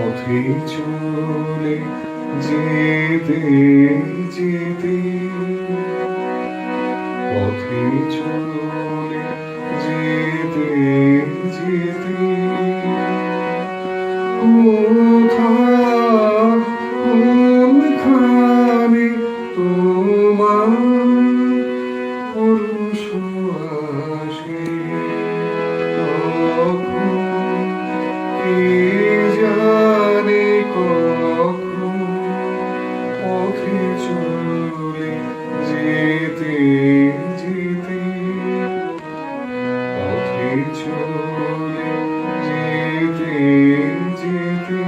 পথে চলে যেতে যেতে, পথে চলে যেতে যেতে কোনখানে তোমার পরশ আসে, কে জানে কখন পথে চলে যেতে যেতে, পথে চলে যেতে যেতে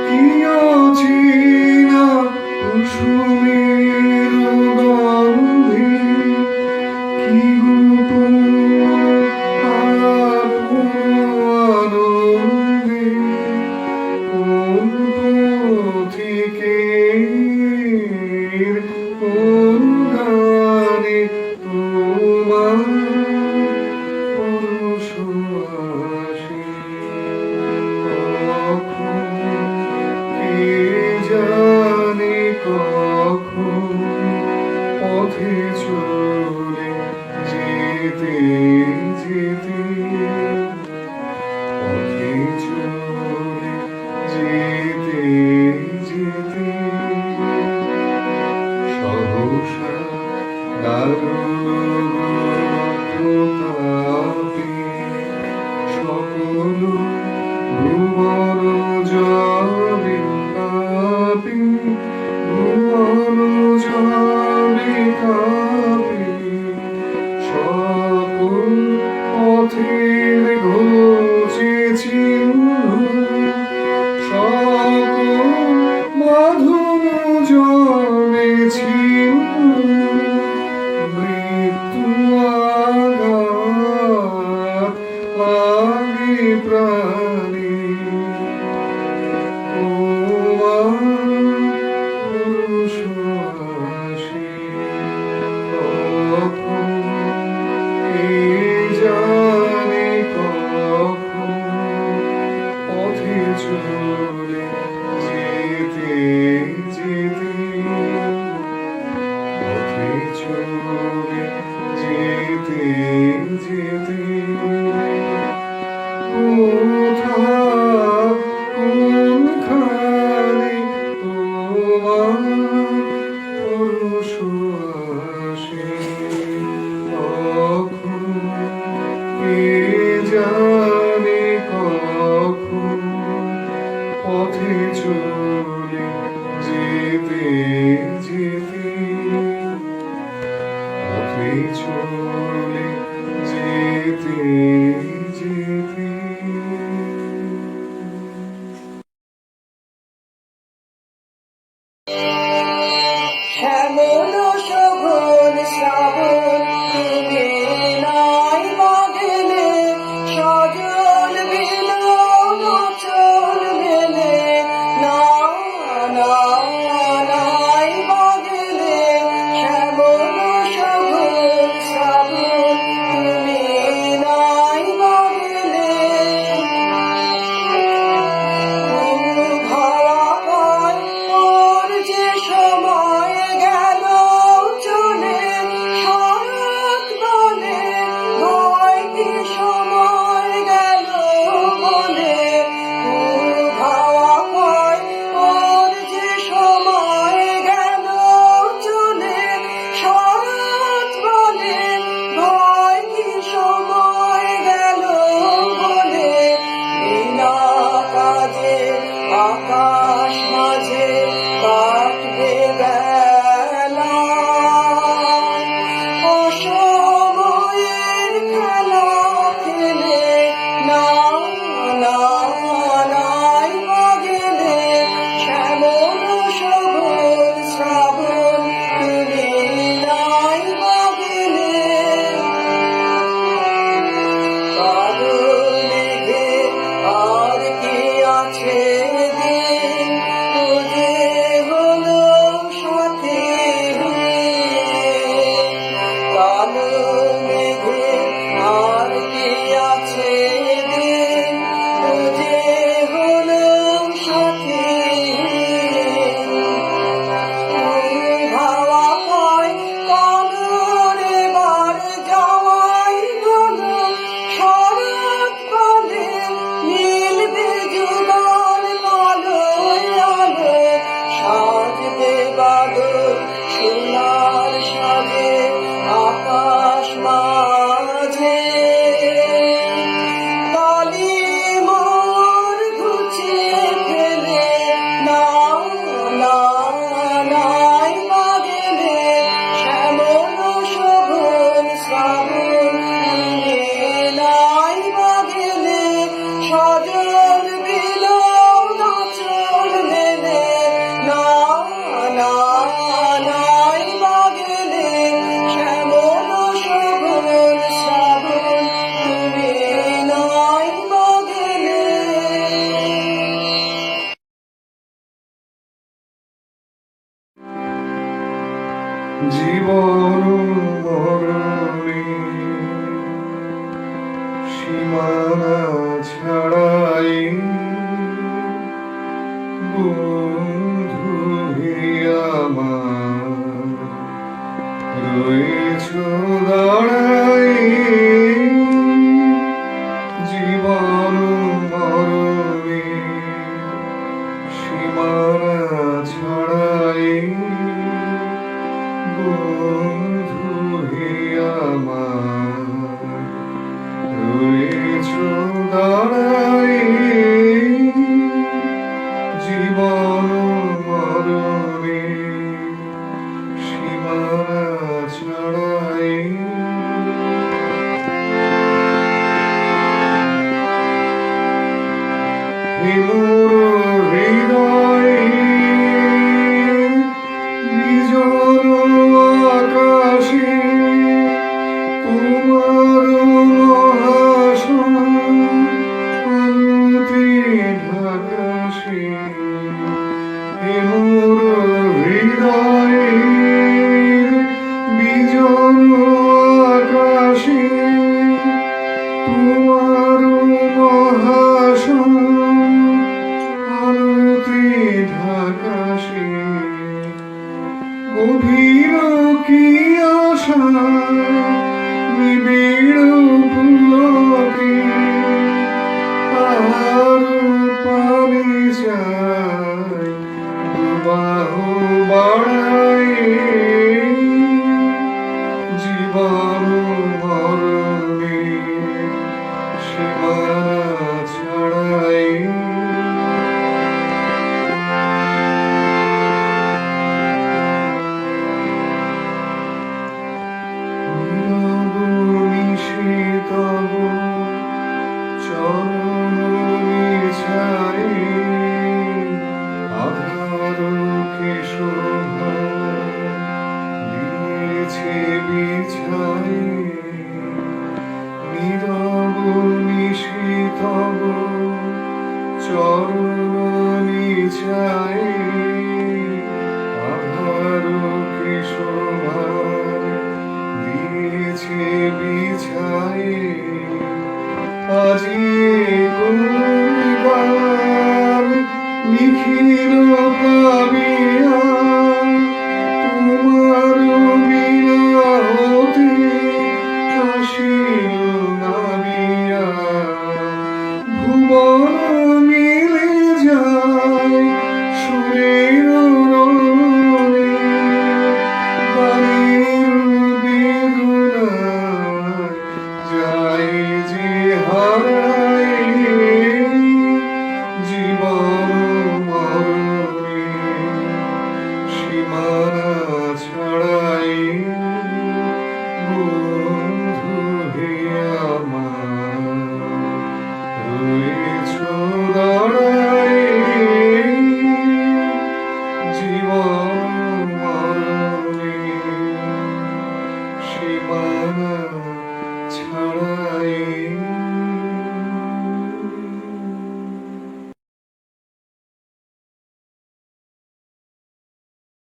কি অচেনা কুসুমের গন্ধে, কি গোপন আনন্দে, কোন পথিকের কোন গানে তোমার পরশ আসে, কে জানে কখন পথে চলে যেতে যেতে, পথে চলে যেতে যেতে সহসা দারুণ প্রতাপে সকল ভুবন জলে কাঁপে, ভুবন জলে কাঁপে, সকল পথের ঘোচে চিহ্ন, সকল মাধুর জলে ছিন্ন, মৃত্যু আঘাত লাগে প্রাণে, তোমার পরশ আসে কখন, কে জানে কখন পথে চলে যেতে যেতে, পথে চলে যেতে যেতে কোনখানে তোমার পরশ আসে, কখন কে জানে কখন পথে চলে যেতে যেতে, পথে চলে যেতে যেতে। শ্যামল শোভন শ্রাবণ তুমি নাই বাঁধলে, সজল বিলো মোচন মেলে, না না নাই বাঁধলে, শ্যামল শোভন শ্রাবণ তুমি নাই বাঁধলে, ভাড়া পায় ওর যে সময় গেল চলে, শরৎ বলে ভয় কি সময় গেল বলে, ভাড়া পায় ওর যে সময় গেল চলে, শরৎ বলে ভয় কি সময় গেল বলে, বিনা কাজে আকাশ মাঝে কাটবে বেলা, অসময়ের খেলা খেলে, না না নাই বাগেলে, শ্যামল শোভন শ্রাবণ তুমি নাই বাগেলে, কালো মেঘে আর কি আছে দিন, তুঝে হলো জীবন মরণে সীমানা ছাড়াই বন্ধু হে আমার রয়েছো